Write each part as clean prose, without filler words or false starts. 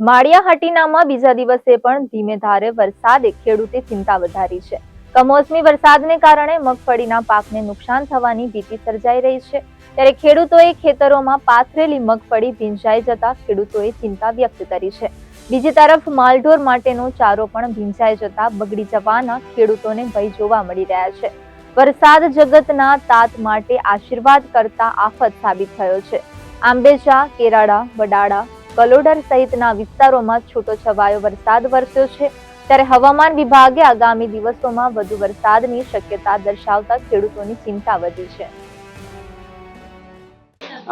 માળિયા હાટીનામાં બીજા દિવસે પણ ધીમે ધારે વરસાદે ખેડૂતે ચિંતા વધારી છે। કમોસમી વરસાદને કારણે મગફળીના પાકને નુકસાન થવાની ભીતિ સર્જાઈ રહી છે। ત્યારે ખેડૂતોએ ખેતરોમાં પાથરેલી મગફળી ભીંજાઈ જતા ખેડૂતોએ ચિંતા વ્યક્ત કરી છે। બીજી તરફ માલઢોર માટેનો ચારો પણ ભીંજાઈ જતા બગડી જવાના ખેડૂતોને ભય જોવા મળી રહ્યા છે। વરસાદ જગતના તાત માટે આશીર્વાદ કરતા આફત સાબિત થયો છે। આંબેચા, કેરાડા, વડાળા, કલોડર સહિતના વિસ્તારોમાં છૂટો છવાયો વરસાદ વરસ્યો છે। ત્યારે હવામાન વિભાગે આગામી દિવસોમાં વધુ વરસાદની શક્યતા દર્શાવતા ખેડૂતોની ચિંતા વધી છે।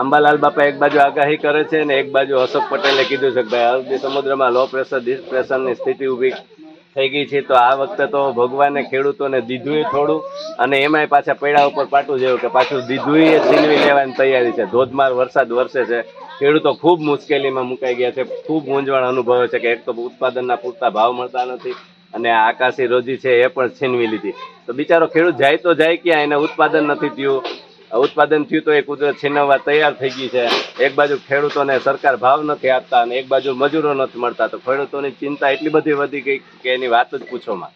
અંબાલાલ બાપા એક બાજુ આગાહી કરે છે અને એક બાજુ અશોક પટેલે કીધું છે કે ભાઈ અરબી સમુદ્રમાં લો પ્રેશર ડિપ્રેશનની સ્થિતિ ઊભી થઈ ગઈ છે। તો આ વખતે તો ભગવાને ખેડૂતોને દીધું થોડું અને એમાંય પાછા પૈડા ઉપર પાટું જેવું કે પાછું દીધું છીનવી લેવાની તૈયારી છે। ધોધમાર વરસાદ વરસે છે, ખેડૂતો ખૂબ મુશ્કેલીમાં મુકાઈ ગયા છે, ખૂબ મૂંઝવણ અનુભવે છે કે એક તો ઉત્પાદનના પૂરતા ભાવ મળતા નથી અને આકાશી રોજી છે એ પણ છીનવી લીધી। તો બિચારો ખેડૂત જાય તો જાય ક્યાં, એને ઉત્પાદન નથી થયું, ઉત્પાદન થયું તો એ કુદરત છીનવવા તૈયાર થઈ ગઈ છે। એક બાજુ ખેડૂતોને સરકાર ભાવ નથી આપતા અને એક બાજુ મજૂરો નથી મળતા, તો ખેડૂતોની ચિંતા એટલી બધી વધી ગઈ કે એની વાત જ પૂછોમાં।